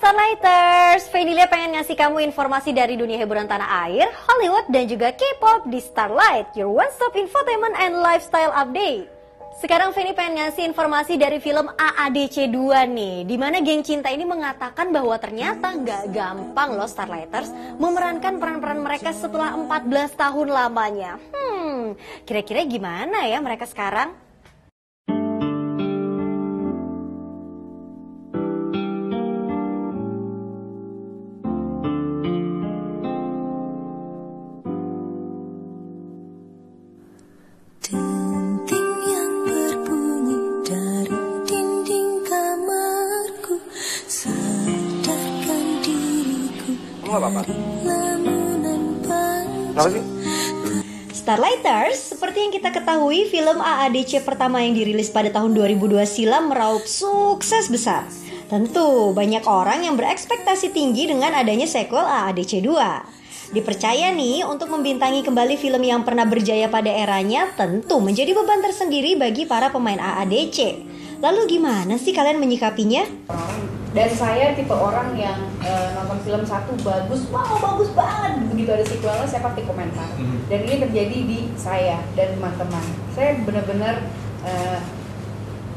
Starlighters, Venilia pengen ngasih kamu informasi dari dunia hiburan tanah air, Hollywood, dan juga K-pop di Starlight, your one-stop infotainment and lifestyle update. Sekarang Veni pengen ngasih informasi dari film AADC 2 nih, dimana geng cinta ini mengatakan bahwa ternyata nggak gampang loh Starlighters memerankan peran-peran mereka setelah 14 tahun lamanya. Kira-kira gimana ya mereka sekarang? Nggak apa-apa. Kenapa sih? Starlighters, seperti yang kita ketahui, film AADC pertama yang dirilis pada tahun 2002 silam meraup sukses besar. Tentu, banyak orang yang berekspektasi tinggi dengan adanya sequel AADC 2. Dipercaya nih, untuk membintangi kembali film yang pernah berjaya pada eranya tentu menjadi beban tersendiri bagi para pemain AADC. Lalu gimana sih kalian menyikapinya? Dan saya tipe orang yang nonton film satu bagus, wow bagus banget. Begitu ada sequelnya saya pasti komentar. Dan ini terjadi di saya dan teman-teman. Saya benar-benar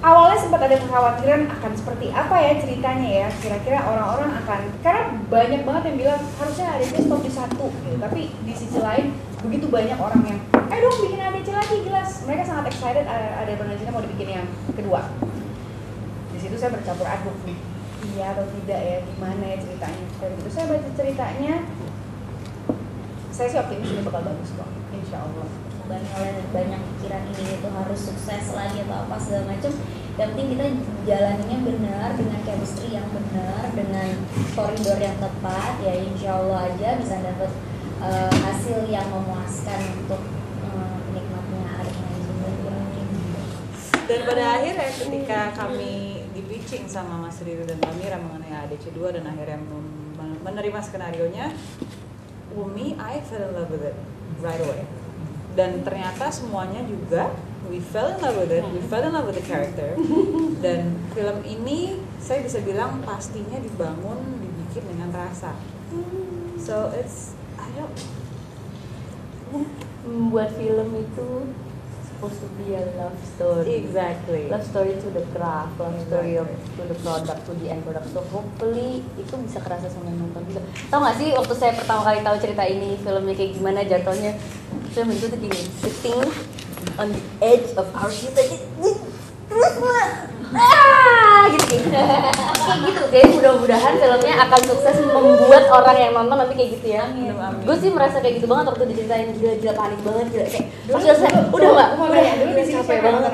awalnya sempat ada kekhawatiran akan seperti apa ya ceritanya ya. Kira-kira orang-orang akan, karena banyak banget yang bilang harusnya ADC stop di satu gitu. Tapi di sisi lain begitu banyak orang yang dong bikin ADC lagi, jelas mereka sangat excited ada Indonesia mau dibikin yang kedua. Di situ saya bercampur aduk nih. Iya atau tidak ya, gimana ya ceritanya. Dan begitu saya baca ceritanya, saya sih optimis ini bakal bagus kok, insya Allah. Bukan oleh banyak pikiran ini itu harus sukses lagi atau apa segala macam. Yang penting kita jalaninya benar, dengan chemistry yang benar, dengan koridor yang tepat, ya insya Allah aja bisa dapat hasil yang memuaskan untuk penikmatnya Arik Manizumber ini. Dan pada akhirnya ketika kami di-pitching sama Mas Riri dan Amira mengenai AADC 2 dan akhirnya menerima skenarionya, Umi, I fell in love with it right away. Dan ternyata semuanya juga we fell in love with it, we fell in love with the character. Dan film ini saya bisa bilang pastinya dibikin dengan rasa. So it's, I don't membuat film itu supposed to be a love story. Exactly. Love story to the craft, love story to the product, to the end product. So hopefully itu bisa kerasa sama yang nonton juga. Tahu nggak sih waktu saya pertama kali tahu cerita ini, filmnya kayak gimana jatuhnya, saya itu tuh gini, sitting on the edge of our seat gitu kayak gitu. Kayak mudah-mudahan filmnya akan sukses membuat orang yang nonton nanti kayak gitu ya. Gue sih merasa kayak gitu banget waktu diceritain, gila panik banget, gila kayak udah capek banget.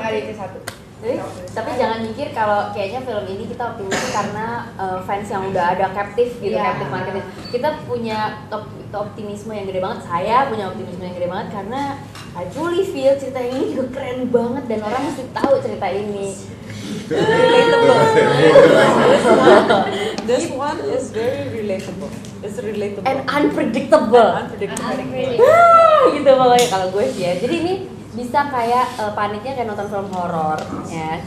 Tapi jangan mikir kalau kayaknya film ini kita optimis karena fans yang udah ada captive gitu, captive market. Kita punya optimisme yang gede banget. Saya punya optimisme yang gede banget karena I truly feel cerita ini juga keren banget dan orang mesti tahu cerita ini. relatable. This one is very relatable. It's relatable And unpredictable. Gitu pokoknya kalau gue sih ya. Jadi ini bisa kayak paniknya kayak nonton film horor ya.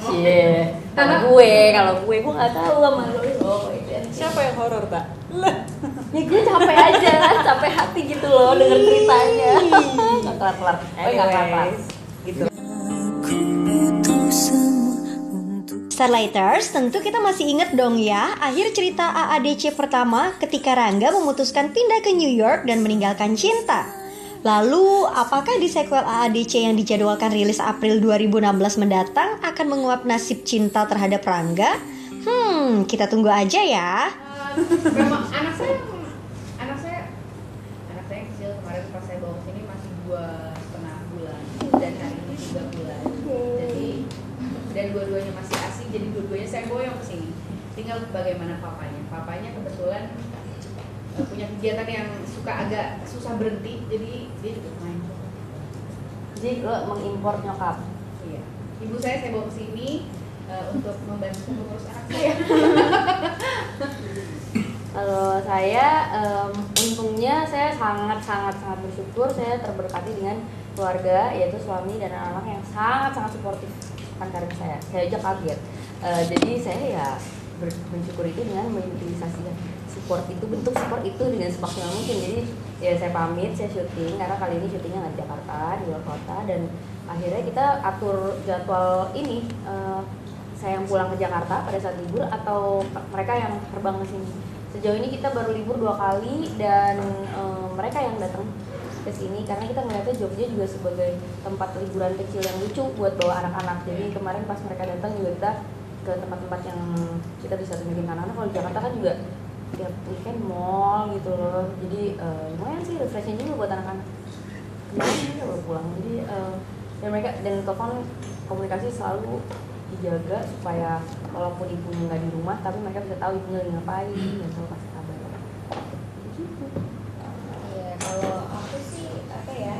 Kalau gue nggak tahu sama lo. Siapa yang horor, Mbak? Ya gue capek aja, capek hati gitu loh denger ceritanya. Nggak kelar-kelar. Gitu. Starlighters, tentu kita masih inget dong ya akhir cerita AADC pertama ketika Rangga memutuskan pindah ke New York dan meninggalkan Cinta. Lalu, apakah di sequel AADC yang dijadwalkan rilis April 2016 mendatang akan menguap nasib Cinta terhadap Rangga? Kita tunggu aja ya. Anak saya yang kecil kemarin pas saya bawa kesini masih 2,5 bulan dan hari ini 3 bulan. Jadi dan dua-duanya masih asing, jadi dua-duanya saya boyong kesini. Tinggal bagaimana papanya kebetulan punya kegiatan yang suka agak susah berhenti, jadi dia juga main. Jadi lo mengimpor nyokap? Iya. Ibu saya bawa kesini untuk membantu mengurus anak saya. Kalau saya, untungnya saya sangat bersyukur saya terberkati dengan keluarga, yaitu suami dan anak-anak yang sangat supportif akan karir saya. Saya aja kaget. Jadi saya ya mensyukuri itu dengan mengutilisasikan bentuk support itu dengan semaksimal mungkin. Jadi ya saya pamit, saya syuting karena kali ini syutingnya nggak di Jakarta, di luar kota, dan akhirnya kita atur jadwal ini, saya yang pulang ke Jakarta pada saat libur atau mereka yang terbang ke sini. Sejauh ini kita baru libur 2 kali dan mereka yang datang ke sini karena kita melihatnya Jogja juga sebagai tempat liburan kecil yang lucu buat bawa anak-anak. Jadi kemarin pas mereka datang juga kita ke tempat-tempat yang kita bisa tunjukin anak-anak. Kalau di Jakarta kan juga tiap weekend mall gitu loh. Jadi lumayan sih refreshing juga buat anak-anak. Kemarin kita baru pulang. Jadi dan mereka dan telepon komunikasi selalu dijaga supaya walaupun ibunya nggak di rumah tapi mereka bisa tahu ibunya lagi ngapain dan selalu kasih kabar. Gitu. Ya kalau aku sih apa ya,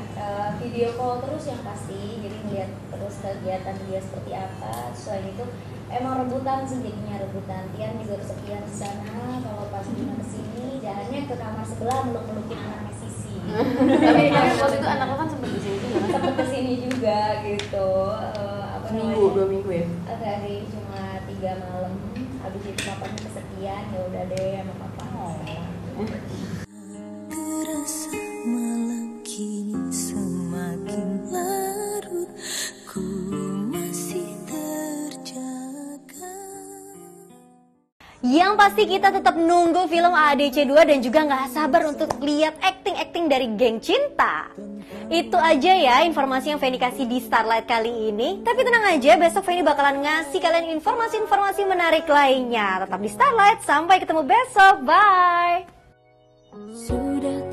video call terus yang pasti, jadi ngeliat terus kegiatan dia seperti apa. Selain itu emang rebutan sih, jadinya rebutan. Tian juga kesepian di sana, kalau pas Bima kesini jalannya ke kamar sebelah meluk-melukin anaknya Sisi. Tapi waktu itu anak lo kan sempet di sini ya? Sempet kesini juga gitu. Seminggu, 2 minggu ya? Agak hari cuma 3 malam. Habis itu papanya kesepian, ya udah deh sama papa. Terasa malam kini semakin larut, ku masih terjaga. Yang pasti kita tetap nunggu film AADC 2 dan juga nggak sabar untuk lihat acting-acting dari geng cinta. Itu aja ya informasi yang Feni kasih di Starlight kali ini. Tapi tenang aja, besok Feni bakalan ngasih kalian informasi-informasi menarik lainnya. Tetap di Starlight, sampai ketemu besok, bye! Sudah